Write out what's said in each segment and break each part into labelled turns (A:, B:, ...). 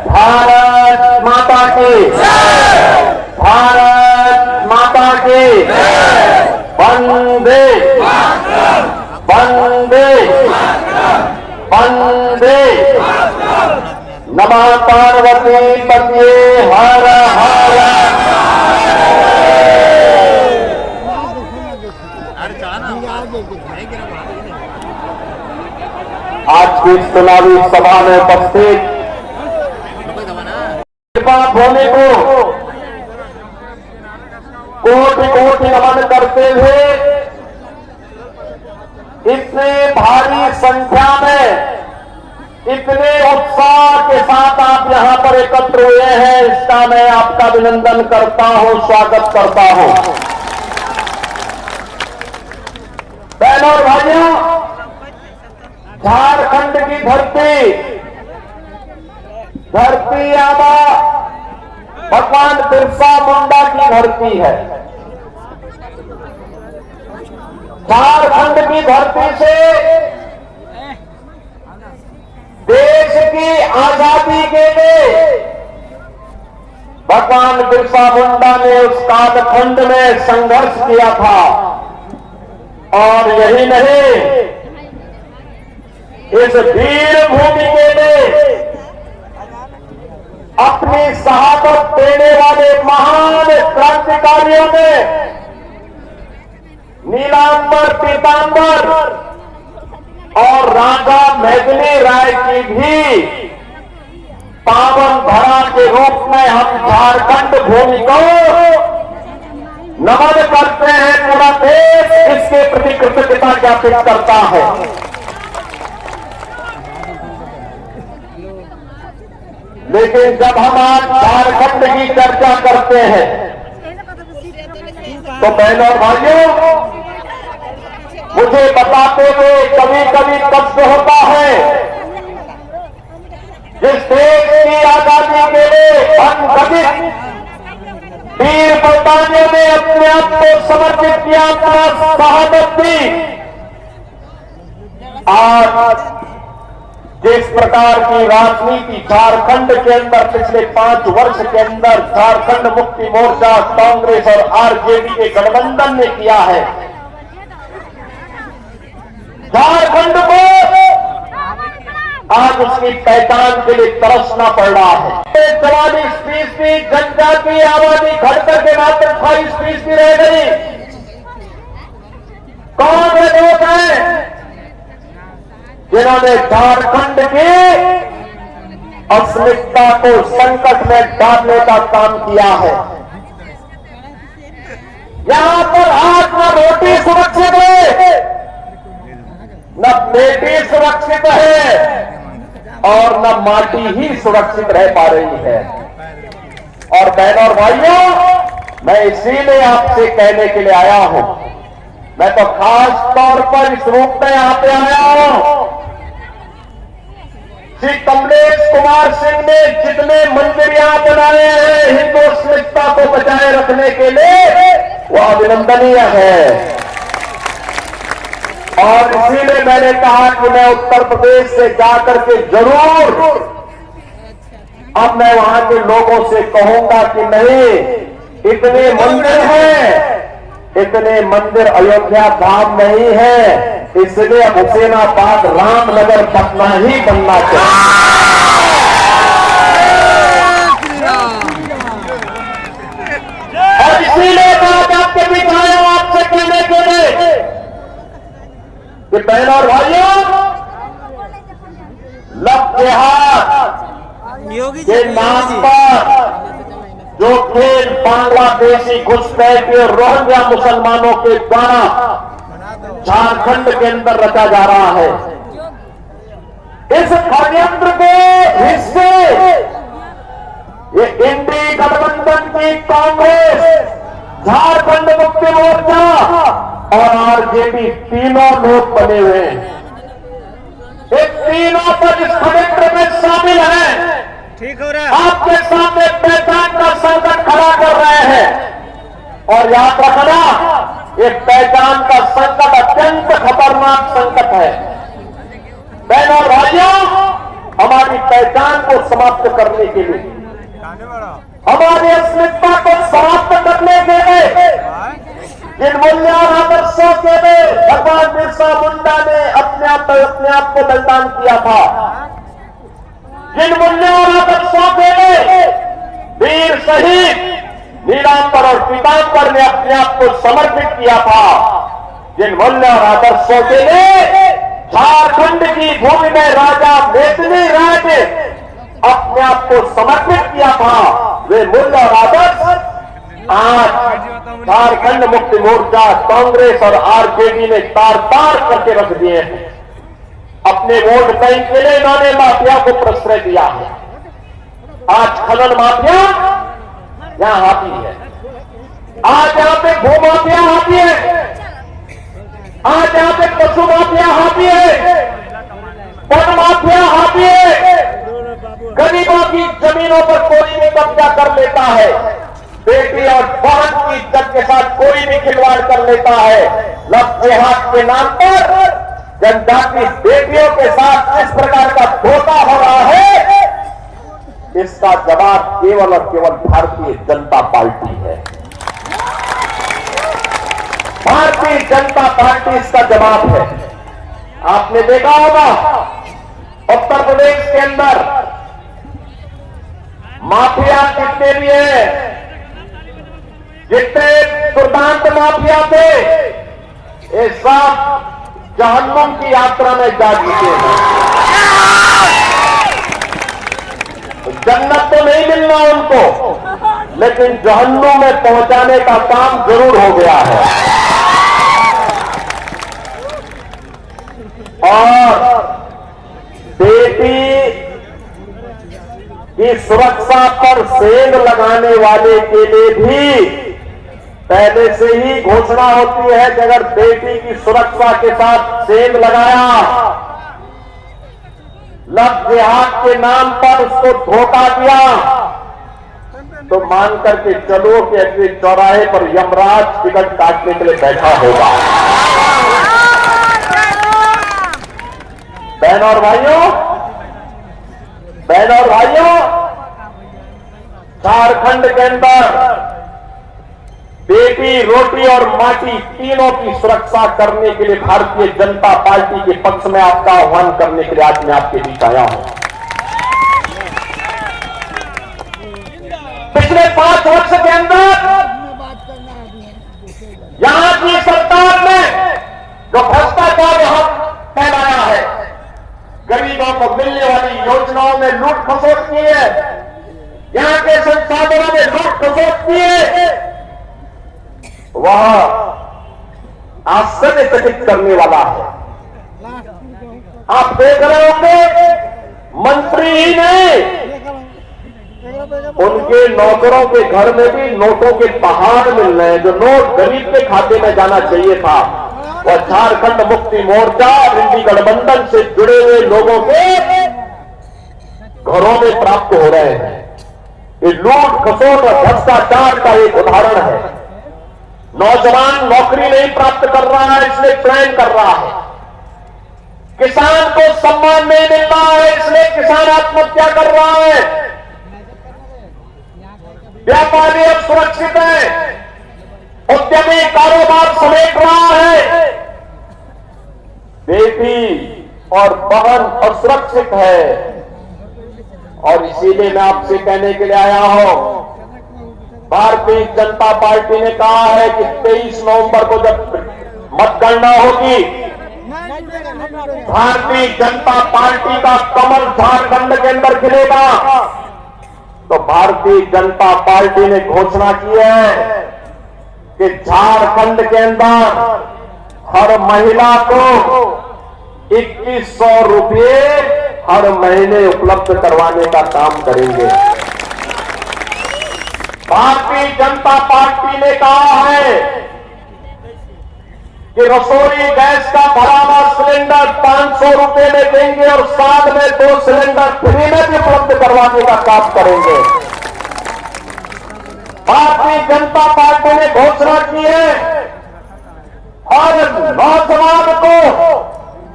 A: भारत माता की भारत माता की वंदे वंदे वंदे नमः पार्वती पतये हर हर। आज की चुनावी सभा में उपस्थित कृपा भूमि को कोटि कोटि नमन करते हुए इतने भारी संख्या में इतने उत्साह के साथ आप यहां पर एकत्र हुए हैं, इसका मैं आपका अभिनंदन करता हूं, स्वागत करता हूं। बहनों और भाइयों, झारखंड की धरती आबा भगवान बिरसा मुंडा की धरती है। झारखंड की धरती से देश की आजादी के लिए भगवान बिरसा मुंडा ने उस कालखंड में संघर्ष किया था। और यही नहीं, इस वीर भूमि के लिए अपनी शहादत देने वाले महान क्रांतिकारियों ने नीलांबर पीतांबर और राजा मेघनी राय की भी पावन धरा के रूप में हम झारखंड भूमि को नमन करते हैं। पूरा देश इसके प्रति कृतज्ञता ज्ञापित करता है। लेकिन जब हम आज झारखंड की चर्चा करते हैं तो बहनों और भाइयों, मुझे बताते हुए कभी कभी कष्ट होता है। जिस देश की आजादी के लिए अनगढ़ित वीर बलिदानियों ने अपने आप को समर्पित किया, अपना शहादत दी, आज जिस प्रकार की राजनीति झारखंड के अंदर पिछले 5 वर्ष के अंदर झारखंड मुक्ति मोर्चा, कांग्रेस और आरजेडी के गठबंधन ने किया है, झारखंड को आज उसकी पहचान के लिए तरसना पड़ रहा है। 44% जनजातीय आबादी घटकर के मात्र 28% रह गई। कौन वे लोग हैं जिन्होंने झारखंड की अस्मिता को संकट में डालने का काम किया है? यहां पर आज न रोटी सुरक्षित है, न बेटी सुरक्षित है और न माटी ही सुरक्षित रह पा रही है। और बहनों और भाइयों, मैं इसीलिए आपसे कहने के लिए आया हूं, मैं तो खास तौर पर इस रूप में यहां पे आया हूं। श्री कमलेश कुमार सिंह ने जितने मंदिर यहां बनाए हैं हिंदू अस्मिता को बचाए रखने के लिए, वो अभिनंदनीय है। और इसीलिए मैंने कहा कि मैं उत्तर प्रदेश से जाकर के जरूर अब मैं वहां के लोगों से कहूंगा कि नहीं, इतने मंदिर हैं, इतने मंदिर अयोध्या धाम नहीं है, इसलिए अब हुसैनाबाद रामनगर पटना ही बनना चाहिए। और इसीलिए बात आपके बीच आया हूं आपसे कहने के लिए कि बहनों और भाइयों, लव जिहाद के नाम पर जो खेल बांग्लादेशी घुसपैठ और रोहिंग्या मुसलमानों के द्वारा झारखंड के अंदर रचा जा रहा है, इस षड्यंत्र के हिस्से ये इंडी गठबंधन की कांग्रेस, झारखंड मुक्ति मोर्चा और आरजेडी तीनों लोग बने हुए हैं। ये तीनों पर इस षड्यंत्र में शामिल हैं।
B: ठीक हो रहा है।
A: आपके सामने पहचान का संकट खड़ा कर रहे हैं। और याद रखना, ये पहचान का संकट अत्यंत खतरनाक संकट है। बहनों और भाइयों, हमारी पहचान को समाप्त करने के लिए, हमारी अस्मिता को समाप्त करने के लिए, जिन मूल्य और आदर्शों के लिए भगवान बिरसा मुंडा ने अपने आप को बलिदान किया था, जिन मूल्यों और आदर्शों के लिए वीर शहीद नीलांबर और पीतांबर ने अपने आप को समर्पित किया था, जिन मूल्य और आदर्शों के लिए झारखंड की भूमि में राजा मेदिनी राय ने अपने आप को समर्पित किया था, वे मूल्य और आदर्श आज झारखंड मुक्ति मोर्चा, कांग्रेस और आरजेडी ने तार तार करके रख दिए हैं। अपने वोट बैंक के लिए इन्होंने माफिया को प्रश्रय दिया है। आज खनन माफिया यहां हाथी है, आज यहां पे भू माफिया हाथी है, आज यहां पे पशु माफिया हाथी है, वन माफिया हाथी है, गरीबों की जमीनों पर कोई भी कब्जा कर लेता है, बेटी और बहन की इज्जत के साथ कोई भी खिलवाड़ कर लेता है। लव जिहाद के नाम पर जनजाति बेटियों के साथ इस प्रकार का धोखा हो रहा है, इसका जवाब केवल और केवल भारतीय जनता पार्टी है। भारतीय जनता पार्टी इसका जवाब है। आपने देखा होगा उत्तर प्रदेश के अंदर माफिया कितने भी है, जितने दुर्दांत माफिया थे ये सब जहन्नुम की यात्रा में जा चुके हैं। जन्नत तो नहीं मिलना उनको, लेकिन जहन्नुम में पहुंचाने का काम जरूर हो गया है। और बेटी की सुरक्षा पर सेंध लगाने वाले के लिए भी पहले से ही घोषणा होती है कि अगर बेटी की सुरक्षा के साथ सेंध लगाया, लव जिहाद के नाम पर उसको धोखा दिया, तो मान करके चलो कि अगले चौराहे पर यमराज टिकट काटने के लिए बैठा होगा। बहनों और भाइयों, झारखंड के अंदर बेटी, रोटी और माटी तीनों की सुरक्षा करने के लिए भारतीय जनता पार्टी के पक्ष में आपका आह्वान करने के लिए आज मैं आपके बीच आया हूं। पिछले 5 वर्ष के अंदर यहां की सरकार ने जो भ्रष्टाचार यहां फैलाया है, गरीबों को मिलने वाली योजनाओं में लूट खसोट की है, यहां के संसाधनों में लूट खसोट की है, वह आश्चर्यचकित करने वाला है। आप देख रहे होंगे मंत्री ही नहीं, उनके नौकरों के घर में भी नोटों के पहाड़ मिल रहे हैं। जो नोट गरीब के खाते में जाना चाहिए था, वह झारखंड मुक्ति मोर्चा और इंडी गठबंधन से जुड़े हुए लोगों के घरों में प्राप्त हो रहे हैं। ये लूट खसोट और भ्रष्टाचार का एक उदाहरण है। नौजवान नौकरी नहीं प्राप्त कर रहा है, इसलिए प्लान कर रहा है। किसान को सम्मान नहीं मिल रहा है, इसलिए किसान आत्महत्या कर रहा है। व्यापारी अब सुरक्षित है, उद्यमी कारोबार समेट रहा है, बेटी और बहन असुरक्षित है। और इसीलिए मैं आपसे कहने के लिए आया हूं, भारतीय जनता पार्टी ने कहा है कि 23 नवंबर को जब मतगणना होगी, भारतीय जनता पार्टी का कमल झारखंड के अंदर खिलेगा। तो भारतीय जनता पार्टी ने घोषणा की है कि झारखंड के अंदर हर महिला को 2100 रुपये हर महीने उपलब्ध करवाने का काम करेंगे। भारतीय जनता पार्टी ने कहा है कि रसोई गैस का भरा हुआ सिलेंडर 500 रुपए में देंगे और साथ में 2 सिलेंडर फ्री में भी उपलब्ध करवाने का काम करेंगे। भारतीय जनता पार्टी ने घोषणा की है और नौजवान को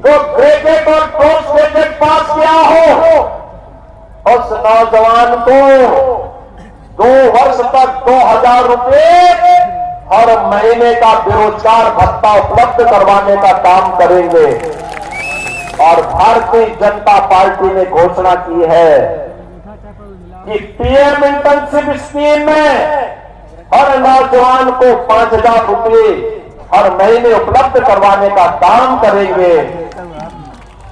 A: जो ग्रेजुएट और पोस्ट ग्रेजुएट पास किया हो, उस नौजवान को 2 वर्ष तक 2000 रुपए हर महीने का बेरोजगार भत्ता उपलब्ध करवाने का काम करेंगे। और भारतीय जनता पार्टी ने घोषणा की है कि पीएम इंटर्नशिप स्कीम में हर नौजवान को 5000 रुपए हर महीने उपलब्ध करवाने का काम करेंगे।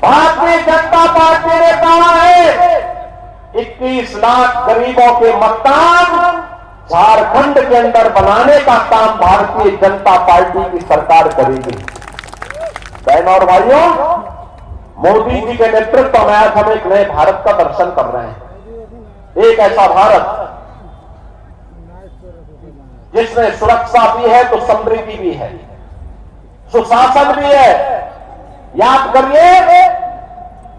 A: भारतीय जनता पार्टी ने कहा है 21 लाख गरीबों के मकान झारखंड के अंदर बनाने का काम भारतीय जनता पार्टी की सरकार करेगी। बहनों और भाइयों, मोदी जी के नेतृत्व में आज हम एक नए भारत का दर्शन कर रहे हैं। एक ऐसा भारत जिसमें सुरक्षा भी है तो समृद्धि भी है, सुशासन भी है। याद करिए,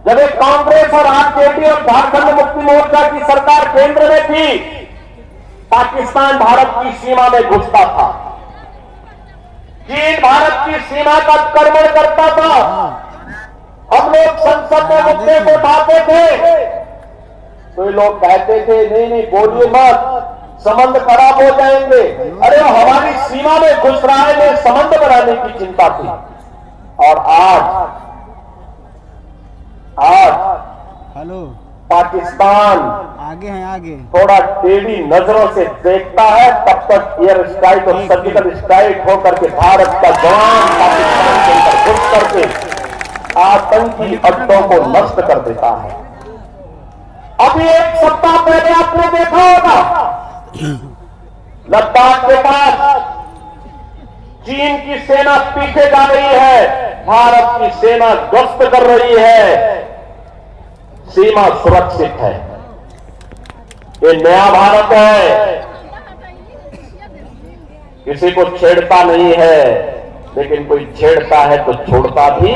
A: जब एक कांग्रेस और आरजेडी और झारखंड मुक्ति मोर्चा की सरकार केंद्र में थी, पाकिस्तान भारत की सीमा में घुसता था, चीन भारत की सीमा का अतिक्रमण करता था। हम लोग संसद में मुद्दे को उठाते थे तो ये लोग कहते थे नहीं नहीं बोलिए मत, संबंध खराब हो जाएंगे। अरे वो हमारी सीमा में घुस रहा है, ने संबंध बनाने की चिंता थी। और आज
B: हेलो
A: पाकिस्तान
B: आगे हैं, आगे
A: थोड़ा टेढ़ी नजरों से देखता है, तब तक एयर स्ट्राइक और सर्जिकल स्ट्राइक होकर के भारत का जवान पाकिस्तान के अंदर घुस करके आतंकी अड्डों को नष्ट कर देता है। अभी एक सप्ताह पहले आपने देखा होगा, लद्दाख के पास चीन की सेना पीछे जा रही है, भारत की सेना गश्त कर रही है, सीमा सुरक्षित है। ये नया भारत है, किसी को छेड़ता नहीं है, लेकिन कोई छेड़ता है तो छोड़ता भी।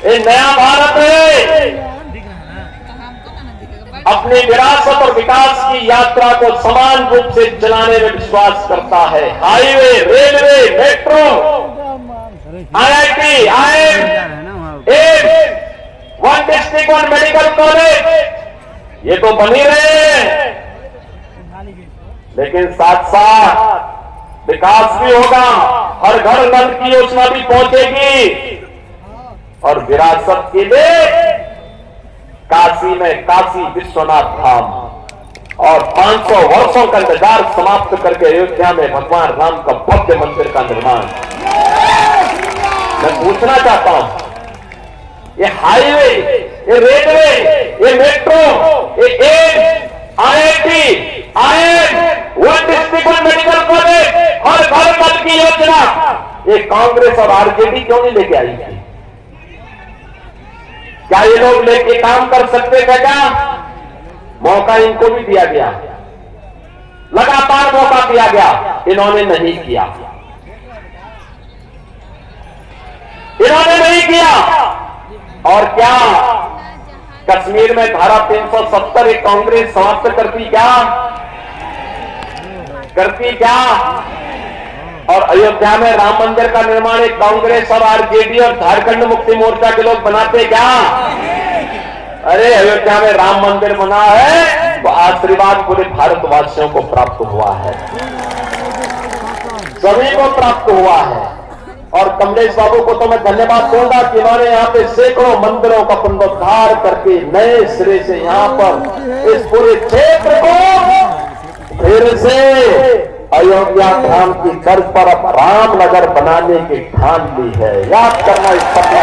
A: ये नया भारत है, अपनी विरासत और विकास की यात्रा को समान रूप से चलाने में विश्वास करता है। Highway, railway, metro, IIT, IIM, one district one medical college, ये तो बन ही रहे हैं, लेकिन साथ साथ विकास भी होगा, हर घर नल की योजना भी पहुंचेगी। और विरासत के लिए काशी में काशी विश्वनाथ धाम और 500 वर्षों का इंतजार समाप्त करके अयोध्या में भगवान राम का भव्य मंदिर का निर्माण। मैं पूछना चाहता हूं, ये हाईवे, ये रेलवे, ये मेट्रो, ये IIT, IIM, one district one medical college, हर घर नल की योजना, ये कांग्रेस और आरजेडी क्यों नहीं लेके आई थी? क्या ये लोग लेके काम कर सकते थे क्या? मौका इनको भी दिया गया, लगातार मौका दिया गया, इन्होंने नहीं किया, इन्होंने नहीं किया। और क्या कश्मीर में धारा 370 एक कांग्रेस समाप्त करती क्या? करती क्या? और अयोध्या में राम मंदिर का निर्माण एक कांग्रेस और आरजेडी और झारखंड मुक्ति मोर्चा के लोग बनाते क्या? अरे अयोध्या में राम मंदिर बना है तो आशीर्वाद पूरे भारतवासियों को प्राप्त हुआ है, सभी को प्राप्त हुआ है। और कमलेश बाबू को तो मैं धन्यवाद दूंगा कि उन्होंने यहाँ पे सैकड़ों मंदिरों का पुनरुद्धार करके नए सिरे से यहाँ पर इस पूरे क्षेत्र को फिर से अयोध्या धाम की तर्ज पर अब रामनगर बनाने की ठान ली है। याद करना, इस सपना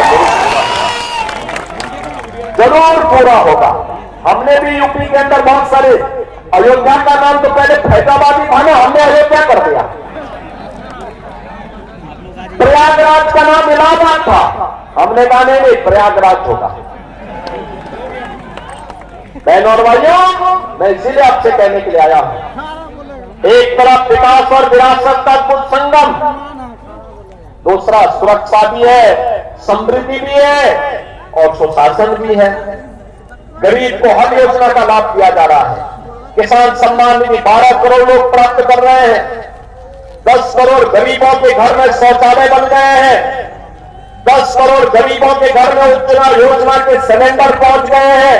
A: जरूर पूरा होगा। हमने भी यूपी के अंदर बहुत सारे, अयोध्या का नाम तो पहले फैजाबादी था ना, हमने अयोध्या कर दिया। प्रयागराज का नाम इलाहाबाद था, हमने कहा नहीं प्रयागराज होगा। बहनों और भाइयों, मैं इसीलिए आपसे कहने के लिए आया हूं, एक तरफ विकास और विरासत का अद्भुत संगम, दूसरा सुरक्षा भी है, समृद्धि भी है और सुशासन भी है। गरीब को हर योजना का लाभ दिया जा रहा है। किसान सम्मान निधि 12 करोड़ लोग प्राप्त कर रहे हैं। 10 करोड़ गरीबों के घर में शौचालय बन गए हैं। 10 करोड़ गरीबों के घर में उज्ज्वला योजना के सिलेंडर पहुंच गए हैं।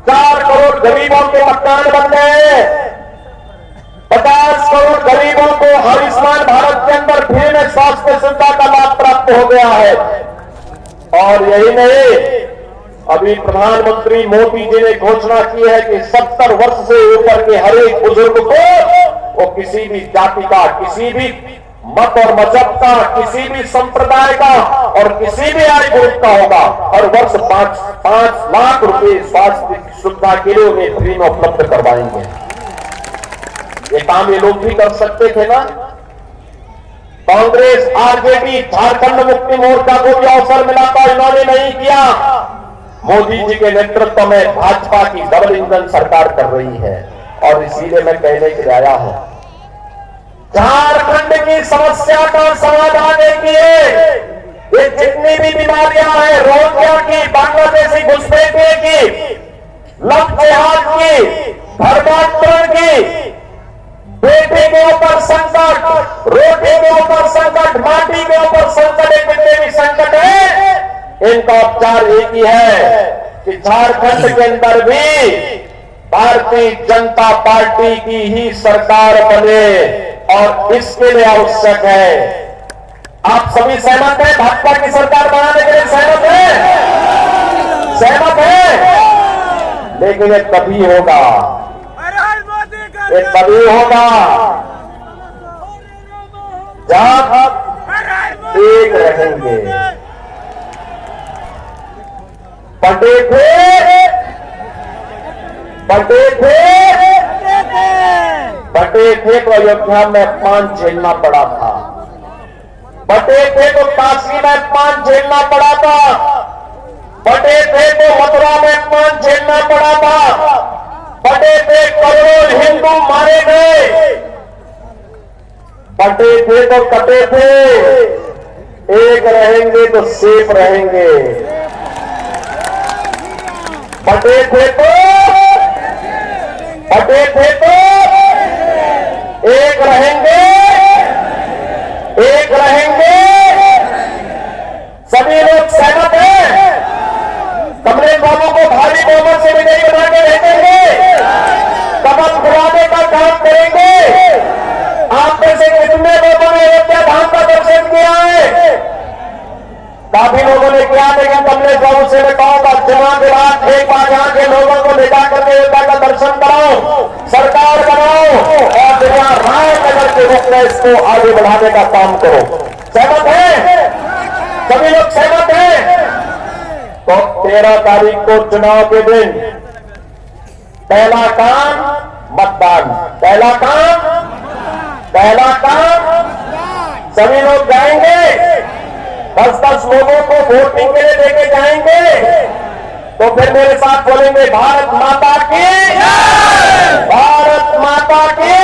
A: 4 करोड़ गरीबों के मकान बन गए हैं। 50 करोड़ गरीबों को आयुष्मान भारत के अंदर फ्री में स्वास्थ्य सुविधा का लाभ प्राप्त हो गया है। और यही नहीं, अभी प्रधानमंत्री मोदी जी ने घोषणा की है कि 70 वर्ष से ऊपर के हर एक बुजुर्ग को, वो किसी भी जाति का, किसी भी मत और मजहब का, किसी भी संप्रदाय का और किसी भी आयु ग्रुप का होगा, हर वर्ष 5 लाख रुपए स्वास्थ्य सुविधा के लिए उन्हें फ्री में उपलब्ध करवाएंगे। ये काम ये लोग भी कर सकते थे ना। कांग्रेस, आरजेडी, झारखंड मुक्ति मोर्चा को भी अवसर मिला था, इन्होंने नहीं किया। मोदी जी के नेतृत्व में भाजपा की डबल इंजन सरकार कर रही है। और इसीलिए मैं कहने के लिए आया हूं, झारखंड की समस्या का समाधान देखिए। ये जितनी भी बीमारियां हैं, रोहिंग्या की, बांग्लादेशी घुसपैठिए की, लव जिहाद की, धर्मांतरण की, बेटे के ऊपर संकट, रोटी के ऊपर संकट, माटी के ऊपर संकट, जितने भी संकट है, इनका उपचार एक ही है कि झारखंड के अंदर भी भारतीय जनता पार्टी की ही सरकार बने। और इसके लिए आवश्यक है, आप सभी सहमत हैं? भाजपा की सरकार बनाने के लिए सहमत है? सहमत है? लेकिन ये तभी होगा, ये तभी होगा जब एक रहेंगे। बटे थे तो अयोध्या में अपमान झेलना पड़ा था। बटे थे तो काशी में अपमान झेलना पड़ा था। बटे थे तो मथुरा में अपमान झेलना पड़ा था। बटे थे करोड़ों हिंदू मारे गए। बटे थे तो कटे थे। एक रहेंगे तो सेफ रहेंगे। बटे थे तो एक रहेंगे, एक रहेंगे। सभी लोग सहमत हैं? कमलेश बाबू को भारी बहुमत से विजयी बना के भेजेंगे, कमल खुलाने का काम करेंगे। आप में से कितने लोगों ने अयोध्या धाम का दर्शन किया है? काफी लोगों ने किया, लेकिन कमलेश बाबू से मैं कहूंगा, चुनाव के बाद एक बार यहाँ के लोगों को ले जाकर के अयोध्या का दर्शन कराओ, सरकार बनाओ और दुनिया रामनगर के रूप में इसको आगे बढ़ाने का काम करो। सहमत है? सभी लोग सहमत हैं? तो 13 तारीख को चुनाव के दिन पहला काम मतदान। पहला काम सभी लोग जाएंगे, 10-10 लोगों को वोटिंग के लिए लेके जाएंगे। तो फिर मेरे साथ बोलेंगे, भारत माता की, भारत माता की।